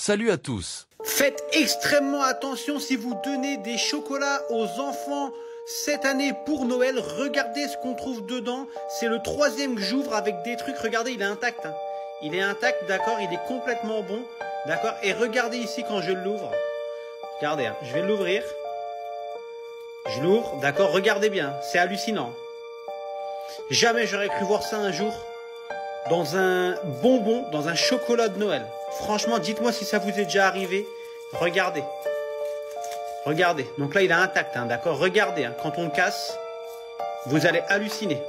Salut à tous. Faites extrêmement attention si vous donnez des chocolats aux enfants cette année pour Noël. Regardez ce qu'on trouve dedans. C'est le 3e que j'ouvre avec des trucs. Regardez, il est intact. Il est intact, d'accord, il est complètement bon. D'accord. Et regardez ici quand je l'ouvre. Regardez, je vais l'ouvrir. Je l'ouvre, d'accord, regardez bien. C'est hallucinant. Jamais j'aurais cru voir ça un jour dans un bonbon, dans un chocolat de Noël. Franchement, dites-moi si ça vous est déjà arrivé. Regardez. Regardez. Donc là, il est intact, d'accord. Regardez, quand on le casse, vous allez halluciner.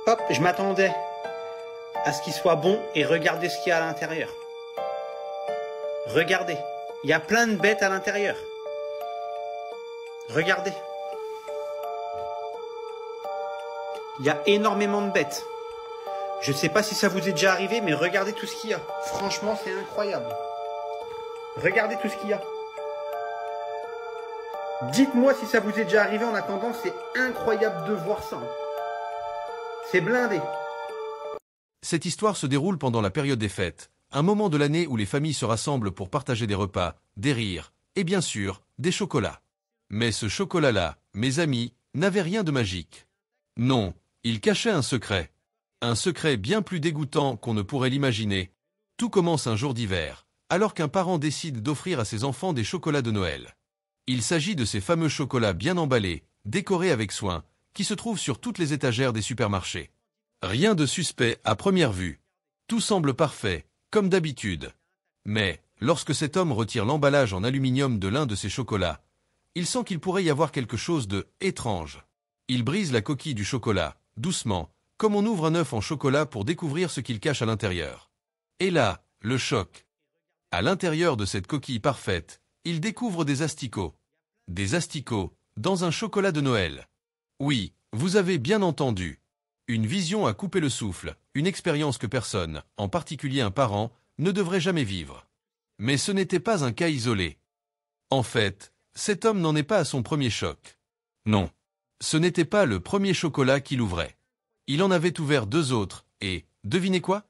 Hop, je m'attendais à ce qu'il soit bon et regardez ce qu'il y a à l'intérieur. Regardez. Il y a plein de bêtes à l'intérieur. Regardez. Il y a énormément de bêtes. Je ne sais pas si ça vous est déjà arrivé, mais regardez tout ce qu'il y a. Franchement, c'est incroyable. Regardez tout ce qu'il y a. Dites-moi si ça vous est déjà arrivé. En attendant, c'est incroyable de voir ça. C'est blindé. Cette histoire se déroule pendant la période des fêtes, un moment de l'année où les familles se rassemblent pour partager des repas, des rires, et bien sûr, des chocolats. Mais ce chocolat-là, mes amis, n'avait rien de magique. Non, il cachait un secret. Un secret bien plus dégoûtant qu'on ne pourrait l'imaginer. Tout commence un jour d'hiver, alors qu'un parent décide d'offrir à ses enfants des chocolats de Noël. Il s'agit de ces fameux chocolats bien emballés, décorés avec soin, qui se trouvent sur toutes les étagères des supermarchés. Rien de suspect à première vue. Tout semble parfait, comme d'habitude. Mais, lorsque cet homme retire l'emballage en aluminium de l'un de ces chocolats, il sent qu'il pourrait y avoir quelque chose de étrange. Il brise la coquille du chocolat, doucement, comme on ouvre un œuf en chocolat pour découvrir ce qu'il cache à l'intérieur. Et là, le choc. À l'intérieur de cette coquille parfaite, il découvre des asticots. Des asticots, dans un chocolat de Noël. Oui, vous avez bien entendu. Une vision à couper le souffle, une expérience que personne, en particulier un parent, ne devrait jamais vivre. Mais ce n'était pas un cas isolé. En fait, cet homme n'en est pas à son premier choc. Non. Ce n'était pas le premier chocolat qu'il ouvrait. Il en avait ouvert 2 autres, et, devinez quoi?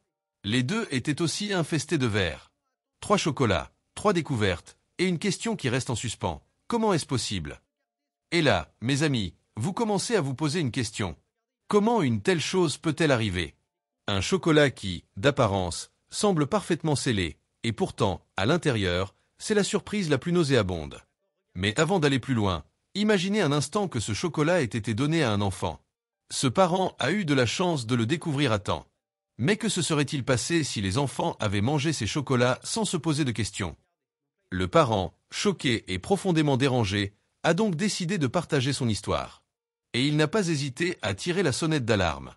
Les 2 étaient aussi infestés de vers. 3 chocolats, 3 découvertes, et une question qui reste en suspens. Comment est-ce possible? Et là, mes amis, vous commencez à vous poser une question. Comment une telle chose peut-elle arriver? Un chocolat qui, d'apparence, semble parfaitement scellé, et pourtant, à l'intérieur, c'est la surprise la plus nauséabonde. Mais avant d'aller plus loin, imaginez un instant que ce chocolat ait été donné à un enfant. Ce parent a eu de la chance de le découvrir à temps. Mais que se serait-il passé si les enfants avaient mangé ces chocolats sans se poser de questions? Le parent, choqué et profondément dérangé, a donc décidé de partager son histoire. Et il n'a pas hésité à tirer la sonnette d'alarme.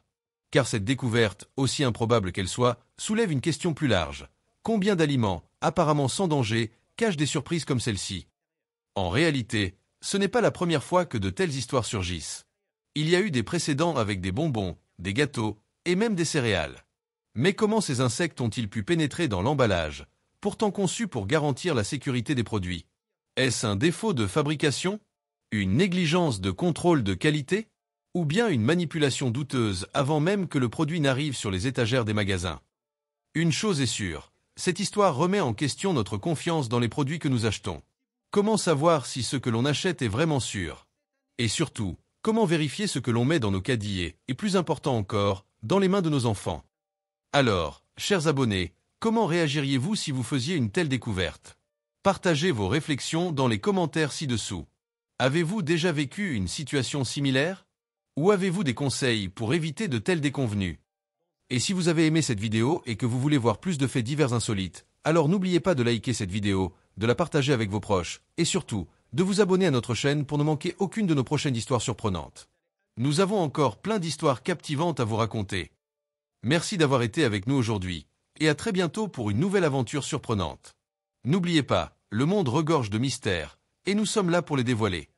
Car cette découverte, aussi improbable qu'elle soit, soulève une question plus large. Combien d'aliments, apparemment sans danger, cachent des surprises comme celle-ci? En réalité, ce n'est pas la première fois que de telles histoires surgissent. Il y a eu des précédents avec des bonbons, des gâteaux, et même des céréales. Mais comment ces insectes ont-ils pu pénétrer dans l'emballage, pourtant conçu pour garantir la sécurité des produits? Est-ce un défaut de fabrication? Une négligence de contrôle de qualité? Ou bien une manipulation douteuse avant même que le produit n'arrive sur les étagères des magasins? Une chose est sûre, cette histoire remet en question notre confiance dans les produits que nous achetons. Comment savoir si ce que l'on achète est vraiment sûr? Et surtout, comment vérifier ce que l'on met dans nos caddies et, plus important encore, dans les mains de nos enfants? Alors, chers abonnés, comment réagiriez-vous si vous faisiez une telle découverte? Partagez vos réflexions dans les commentaires ci-dessous. Avez-vous déjà vécu une situation similaire? Ou avez-vous des conseils pour éviter de telles déconvenues? Et si vous avez aimé cette vidéo et que vous voulez voir plus de faits divers insolites, alors n'oubliez pas de liker cette vidéo, de la partager avec vos proches, et surtout, de vous abonner à notre chaîne pour ne manquer aucune de nos prochaines histoires surprenantes. Nous avons encore plein d'histoires captivantes à vous raconter. Merci d'avoir été avec nous aujourd'hui, et à très bientôt pour une nouvelle aventure surprenante. N'oubliez pas, le monde regorge de mystères, et nous sommes là pour les dévoiler.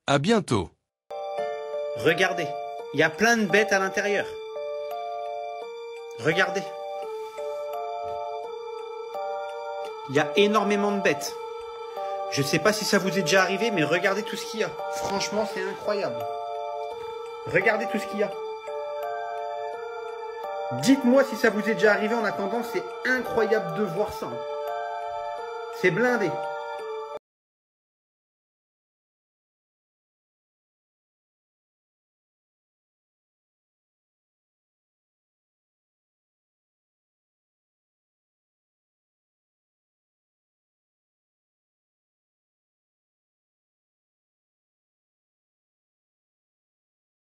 À bientôt! Regardez, il y a plein de bêtes à l'intérieur. Regardez. Il y a énormément de bêtes. Je ne sais pas si ça vous est déjà arrivé, mais regardez tout ce qu'il y a. Franchement, c'est incroyable. Regardez tout ce qu'il y a. Dites-moi si ça vous est déjà arrivé. En attendant, c'est incroyable de voir ça. C'est blindé.